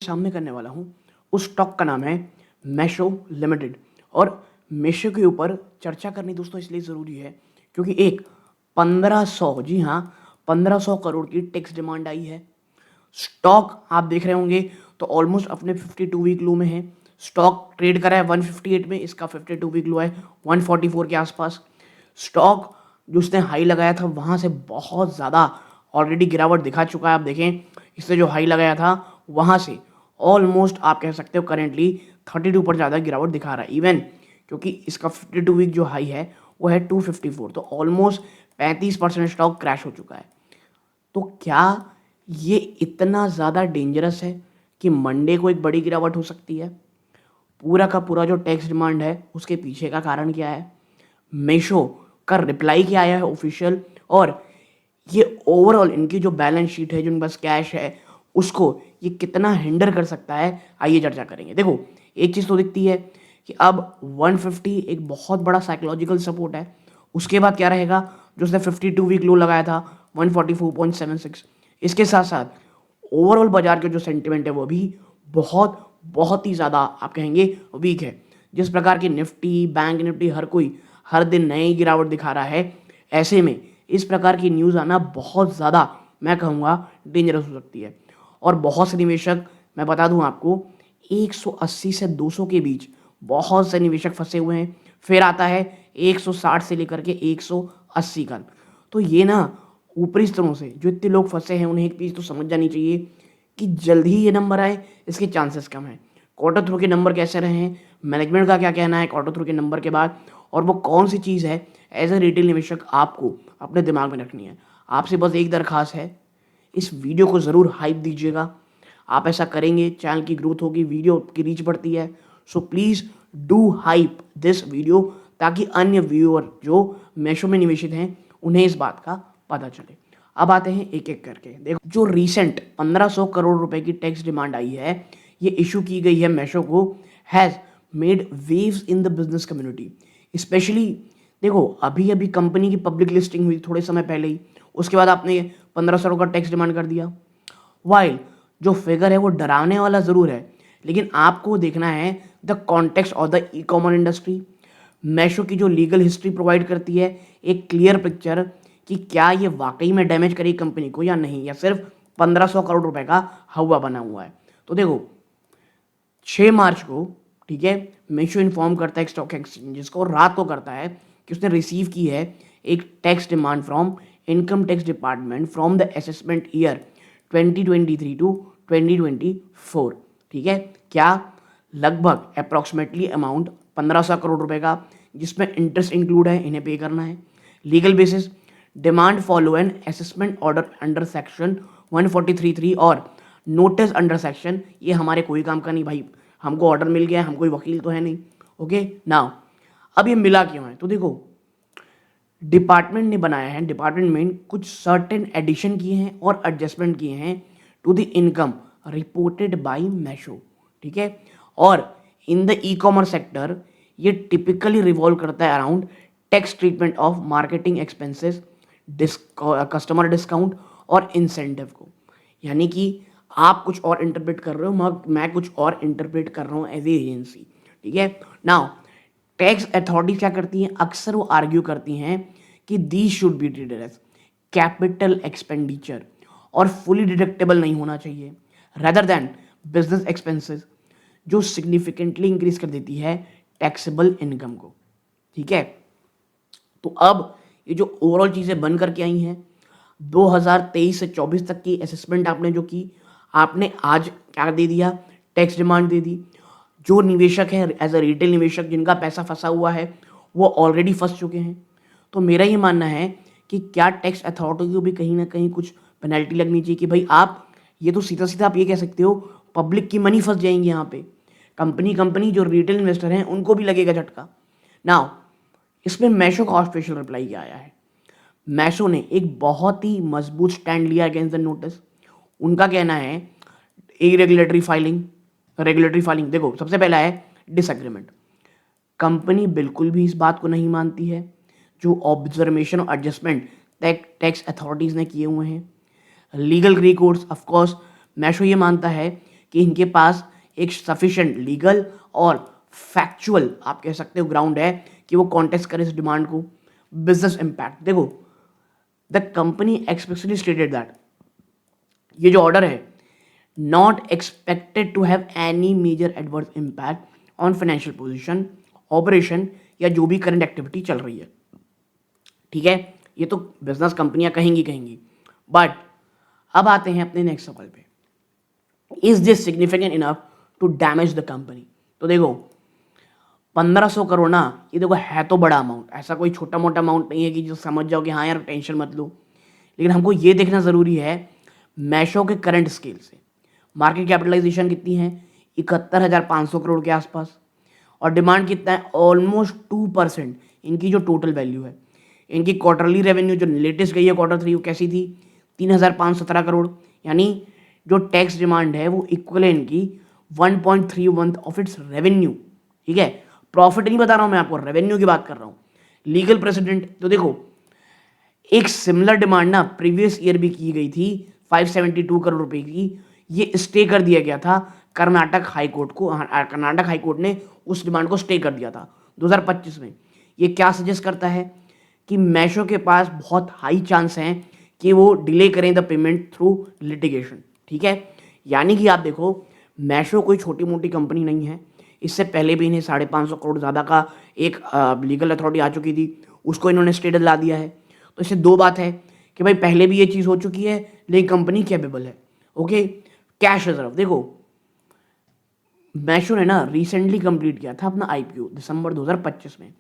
सामने करने वाला हूँ उस स्टॉक का नाम है मेशो लिमिटेड। और मेशो के ऊपर चर्चा करनी दोस्तों इसलिए ज़रूरी है क्योंकि एक 1500, जी हाँ, 1500 करोड़ की टैक्स डिमांड आई है। स्टॉक आप देख रहे होंगे तो ऑलमोस्ट अपने 52 वीक लो में है। स्टॉक ट्रेड करा है 158 में, इसका 52 वीक लो है 144 के आसपास। स्टॉक जो उसने हाई लगाया था वहाँ से बहुत ज़्यादा ऑलरेडी गिरावट दिखा चुका है। आप देखें, इससे जो हाई लगाया था वहाँ से ऑलमोस्ट आप कह सकते हो करेंटली 32 पर ज़्यादा गिरावट दिखा रहा है इवन, क्योंकि इसका 52 वीक जो हाई है वो है 254, तो ऑलमोस्ट 35% स्टॉक क्रैश हो चुका है। तो क्या ये इतना ज़्यादा डेंजरस है कि मंडे को एक बड़ी गिरावट हो सकती है? पूरा का पूरा जो टैक्स डिमांड है उसके पीछे का कारण क्या है? मेशो का रिप्लाई क्या आया है ऑफिशियल, और ये ओवरऑल इनकी जो बैलेंस शीट है, जो इनके पास कैश है, उसको ये कितना हिंडर कर सकता है, आइए चर्चा करेंगे। देखो, एक चीज़ तो दिखती है कि अब 150 एक बहुत बड़ा साइकोलॉजिकल सपोर्ट है। उसके बाद क्या रहेगा, जो उसने 52 वीक लो लगाया था 144.76। इसके साथ साथ ओवरऑल बाजार के जो सेंटिमेंट है वो भी बहुत बहुत ही ज़्यादा आप कहेंगे वीक है। जिस प्रकार की निफ्टी, बैंक निफ्टी, हर कोई हर दिन नई गिरावट दिखा रहा है, ऐसे में इस प्रकार की न्यूज़ आना बहुत ज़्यादा, मैं कहूँगा, डेंजरस हो सकती है। और बहुत से निवेशक, मैं बता दूं आपको, 180 से 200 के बीच बहुत से निवेशक फंसे हुए हैं। फिर आता है 160 से लेकर के 180 का। तो ये ना ऊपरी स्तरों से जो इतने लोग फंसे हैं उन्हें एक चीज़ तो समझ जानी चाहिए कि जल्द ही ये नंबर आए, इसके चांसेस कम हैं। क्वार्टर थ्रू के नंबर कैसे रहे हैं, मैनेजमेंट का क्या कहना है क्वार्टर थ्रू के नंबर के बाद, और वो कौन सी चीज़ है एज ए रिटेल निवेशक आपको अपने दिमाग में रखनी है। आपसे बस एक दरखास्त है, इस वीडियो को ज़रूर हाइप दीजिएगा। आप ऐसा करेंगे चैनल की ग्रोथ होगी, वीडियो की रीच बढ़ती है। So please do hype this video, ताकि अन्य व्यूअर जो मेशो में निवेशित हैं उन्हें इस बात का पता चले। अब आते हैं एक एक करके। देखो, जो रीसेंट 1500 करोड़ रुपए की टैक्स डिमांड आई है, ये इशू की गई है मेशो को, has made waves in the business community specially. देखो, अभी अभी कंपनी की पब्लिक लिस्टिंग हुई थोड़े समय पहले ही, उसके बाद आपने 1500 का टैक्स डिमांड कर दिया। वाइल जो फिगर है वो डरावने वाला ज़रूर है, लेकिन आपको देखना है the context of the e commerce industry. Meesho की जो लीगल हिस्ट्री प्रोवाइड करती है एक क्लियर पिक्चर कि क्या ये वाकई में डैमेज करेगी कंपनी को या नहीं, या सिर्फ 1500 करोड़ रुपए का हवा बना हुआ है। तो देखो, 6 मार्च को, ठीक है, मेशो इन्फॉर्म करता है स्टॉक एक्सचेंजेस को, रात को करता है कि उसने रिसीव की है एक tax demand from income tax department from the assessment year 2023 to 2024। ठीक है, क्या लगभग अप्रॉक्सीमेटली अमाउंट 1500 करोड़ रुपए का, जिसमें इंटरेस्ट इंक्लूड है, इन्हें पे करना है। Legal basis, demand follow an assessment order under section 143(3) और नोटिस अंडर सेक्शन, ये हमारे कोई काम का नहीं भाई, हमको ऑर्डर मिल गया है, हम कोई वकील तो है नहीं। ओके नाउ, अब ये मिला क्यों है, तो देखो, डिपार्टमेंट ने बनाया है, डिपार्टमेंट में कुछ सर्टेन एडिशन किए हैं और एडजस्टमेंट किए हैं to the income reported by Meesho. ठीक है, और in the e commerce sector ये टिपिकली रिवॉल्व करता है around tax treatment of marketing expenses, customer discount और इंसेंटिव को। यानी कि आप कुछ और इंटरप्रेट कर रहे हो, मैं कुछ और इंटरप्रेट कर रहा हूँ एज ए एजेंसी। ठीक है, नाउ टैक्स अथॉरिटी क्या करती हैं, अक्सर वो आर्ग्यू करती हैं कि they should be treated as capital expenditure और फुली डिडक्टेबल नहीं होना चाहिए, रेदर देन बिजनेस एक्सपेंसेस, जो सिग्निफिकेंटली इंक्रीज कर देती है टैक्सेबल इनकम को। ठीक है, तो अब ये जो ओवरऑल चीज़ें बन करके आई हैं, 2023 से 24 तक की असेसमेंट आपने जो की, आपने आज क्या दे दिया, टैक्स डिमांड दे दी। जो निवेशक है एज अ रिटेल निवेशक, जिनका पैसा फंसा हुआ है, वो ऑलरेडी फंस चुके हैं। तो मेरा ये मानना है कि क्या टैक्स अथॉरिटी को भी कहीं ना कहीं कुछ पेनल्टी लगनी चाहिए कि भाई आप, ये तो सीधा सीधा आप ये कह सकते हो पब्लिक की मनी फंस जाएंगी यहाँ पे, कंपनी जो रिटेल इन्वेस्टर हैं उनको भी लगेगा झटका। नाउ इसमें मैशो का स्पेशल रिप्लाई क्या आया है, मैशो ने एक बहुत ही मजबूत स्टैंड लिया अगेंस्ट द नोटिस। उनका कहना है रेगुलेटरी फाइलिंग, देखो, सबसे पहला है डिसएग्रीमेंट। कंपनी बिल्कुल भी इस बात को नहीं मानती है जो ऑब्जर्वेशन और एडजस्टमेंट टैक्स अथॉरिटीज ने किए हुए हैं। Legal recourse, of course Meesho ये मानता है कि इनके पास एक सफिशिएंट लीगल और फैक्चुअल आप कह सकते हो ग्राउंड है कि वो कॉन्टेस्ट करे इस डिमांड को। बिजनेस इम्पैक्ट देखो, the company expressly stated that ये जो ऑर्डर है not expected to have any major adverse impact on financial position, operation या जो भी करंट एक्टिविटी चल रही है। ठीक है, ये तो बिजनेस कंपनियां कहेंगी। बट अब आते हैं अपने नेक्स्ट सवाल पे, is this significant enough to damage the company. तो देखो 1500 करोड़ ना, ये देखो है तो बड़ा अमाउंट, ऐसा कोई छोटा मोटा अमाउंट नहीं है कि जो समझ जाओ कि हाँ यार टेंशन मत लो। लेकिन हमको ये देखना ज़रूरी है मैशो के करंट स्केल से मार्केट कैपिटलाइजेशन कितनी है, 71,500 करोड़ के आसपास, और डिमांड कितना है, ऑलमोस्ट 2% इनकी जो टोटल वैल्यू है। इनकी क्वार्टरली रेवेन्यू जो लेटेस्ट गई है Q3 वो कैसी थी, 3,517 करोड़, यानी जो टैक्स डिमांड है वो इक्वल है इनकी 1.31 ऑफ इट्स रेवेन्यू। ठीक है, प्रॉफिट नहीं बता रहा हूं मैं आपको, रेवेन्यू की बात कर रहा हूं। लीगल प्रेसिडेंट तो देखो एक सिमिलर डिमांड ना प्रीवियस ईयर भी की गई थी 572 करोड़ रुपए की, ये स्टे कर दिया गया था कर्नाटक हाई कोर्ट को। कर्नाटक हाई कोर्ट ने उस डिमांड को स्टे कर दिया था 2025 में। ये क्या सजेस्ट करता है कि मैशो के पास बहुत हाई चांस हैं कि वो डिले करें द पेमेंट थ्रू लिटिगेशन। ठीक है, यानी कि आप देखो मैशो कोई छोटी मोटी कंपनी नहीं है। इससे पहले भी इन्हें 550 करोड़ ज़्यादा का एक लीगल अथॉरिटी आ चुकी थी, उसको इन्होंने स्टे दिला दिया है। तो इससे दो बात है कि भाई पहले भी ये चीज़ हो चुकी है लेकिन कंपनी कैपेबल है। ओके, कैश रिजर्व देखो मैशो ने ना रिसेंटली कंप्लीट किया था अपना आईपीओ दिसंबर 2025 में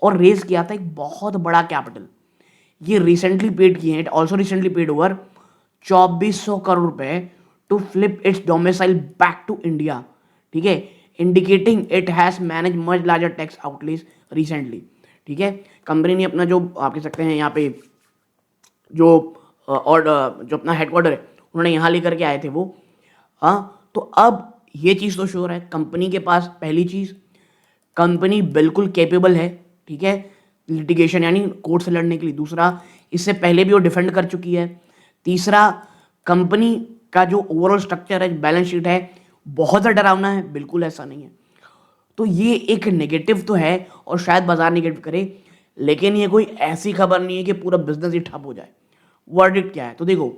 और रेज किया था एक बहुत बड़ा कैपिटल। ये रिसेंटली पेड किए हैं, also recently paid over 2400 crore रुपए to flip its domicile back to India. ठीक है, indicating it has manage much larger tax outlay recently. ठीक है, कंपनी ने अपना जो आप कह सकते हैं यहाँ पे जो और जो अपना हेडक्वार्टर है उन्होंने यहाँ लेकर के आए थे वो। हाँ, तो अब ये चीज़ तो श्योर है कंपनी के पास, पहली चीज़ कंपनी बिल्कुल कैपेबल है। ठीक है, लिटिगेशन यानी कोर्ट से लड़ने के लिए। दूसरा, इससे पहले भी वो डिफेंड कर चुकी है। तीसरा, कंपनी का जो ओवरऑल स्ट्रक्चर है, बैलेंस शीट है, बहुत ज़्यादा डरावना है, बिल्कुल ऐसा नहीं है। तो ये एक नेगेटिव तो है और शायद बाजार नेगेटिव करे, लेकिन ये कोई ऐसी खबर नहीं है कि पूरा बिजनेस ही ठप हो जाए। वर्डिक्ट क्या है, तो देखो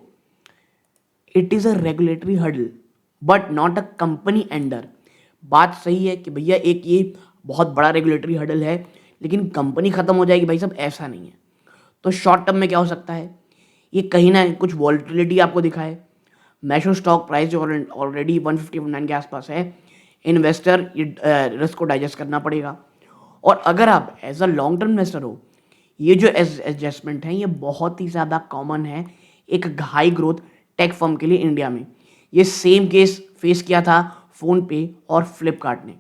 it is a regulatory hurdle but not a company ender. बात सही है कि भैया एक ये बहुत बड़ा रेगुलेटरी हर्डल है लेकिन कंपनी खत्म हो जाएगी, भाई सब ऐसा नहीं है। तो शॉर्ट टर्म में क्या हो सकता है, ये कहीं ना कुछ वॉलिटिलिटी आपको दिखाए। मैशो स्टॉक प्राइस जो ऑलरेडी 159 के आसपास है, इन्वेस्टर रिस्क को डाइजेस्ट करना पड़ेगा। और अगर आप as a long term investor हो, ये जो एडजस्टमेंट है ये बहुत ही ज़्यादा कॉमन है एक हाई ग्रोथ टेक फर्म के लिए इंडिया में। ये सेम केस फेस किया था फ़ोन पे और फ्लिपकार्ट ने।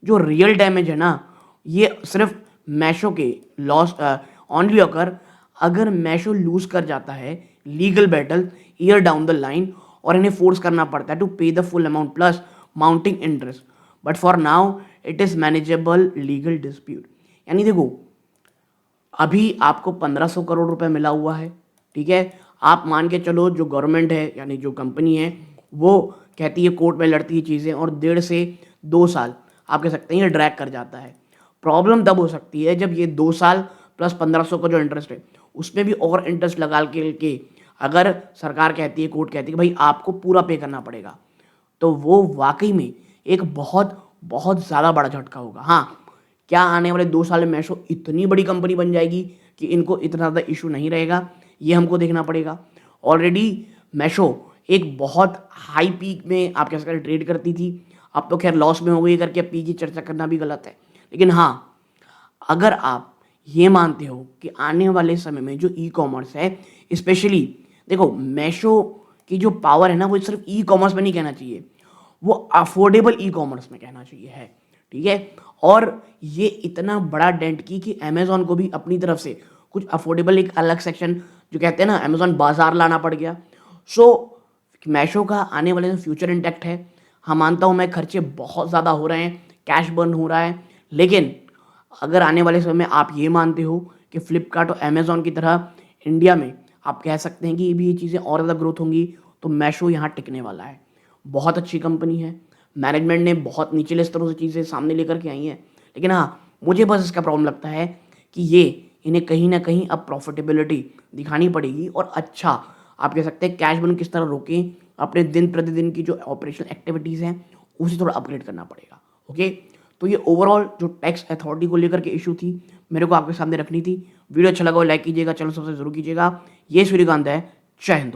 जो रियल डैमेज है ना, ये सिर्फ मैशो के लॉस ऑनली अगर अगर मैशो लूज कर जाता है legal battle year down the line और इन्हें फोर्स करना पड़ता है टू पे the full amount plus mounting interest. But for now it is manageable legal dispute. यानी देखो अभी आपको 1500 करोड़ रुपए मिला हुआ है। ठीक है, आप मान के चलो जो गवर्नमेंट है यानी जो कंपनी है वो कहती है कोर्ट में लड़ती है चीज़ें और 1.5 से 2 साल आप कह सकते हैं ये ड्रैग कर जाता है। प्रॉब्लम तब हो सकती है जब ये 2 साल प्लस 1500 का जो इंटरेस्ट है उसमें भी और इंटरेस्ट लगा के अगर सरकार कहती है, कोर्ट कहती है कि भाई आपको पूरा पे करना पड़ेगा, तो वो वाकई में एक बहुत बहुत ज़्यादा बड़ा झटका होगा। हाँ, क्या आने वाले 2 साल में मैशो इतनी बड़ी कंपनी बन जाएगी कि इनको इतना ज़्यादा इशू नहीं रहेगा, ये हमको देखना पड़ेगा। ऑलरेडी मैशो एक बहुत हाई पीक में आप कह सकते हैं ट्रेड करती थी, अब तो खैर लॉस में हो गई करके पीक की चर्चा करना भी गलत है। लेकिन हाँ, अगर आप ये मानते हो कि आने वाले समय में जो ई कॉमर्स है, स्पेशली देखो मैशो की जो पावर है ना वो सिर्फ ई कॉमर्स में नहीं कहना चाहिए, वो अफोर्डेबल ई कॉमर्स में कहना चाहिए है। ठीक है, और ये इतना बड़ा डेंट की कि अमेजोन को भी अपनी तरफ से कुछ अफोर्डेबल एक अलग सेक्शन जो कहते हैं ना अमेजोन बाजार लाना पड़ गया। सो मैशो का आने वाले में फ्यूचर इंटैक्ट है। हाँ, मानता हूँ मैं खर्चे बहुत ज़्यादा हो रहे हैं, कैश बर्न हो रहा है, लेकिन अगर आने वाले समय में आप ये मानते हो कि फ्लिपकार्ट और अमेजोन की तरह इंडिया में आप कह सकते हैं कि ये भी ये चीज़ें और ज़्यादा ग्रोथ होंगी, तो मैशो यहाँ टिकने वाला है। बहुत अच्छी कंपनी है, मैनेजमेंट ने बहुत निचले स्तरों से चीज़ें सामने लेकर के आई हैं। लेकिन हाँ, मुझे बस इसका प्रॉब्लम लगता है कि ये इन्हें कहीं न कहीं अब प्रॉफ़िटेबिलिटी दिखानी पड़ेगी और अच्छा आप कह सकते हैं कैश बर्न किस तरह रोकें, अपने दिन-प्रतिदिन की जो ऑपरेशनल एक्टिविटीज़ हैं, उसे थोड़ा अपग्रेड करना पड़ेगा। ओके? तो ये ओवरऑल जो टैक्स अथॉरिटी को लेकर के इश्यू थी, मेरे को आपके सामने रखनी थी। वीडियो अच्छा लगा हो लाइक कीजिएगा, चैनल सब्सक्राइब ज़रूर कीजिएगा। ये सूर्यकांत है, जय हिंद।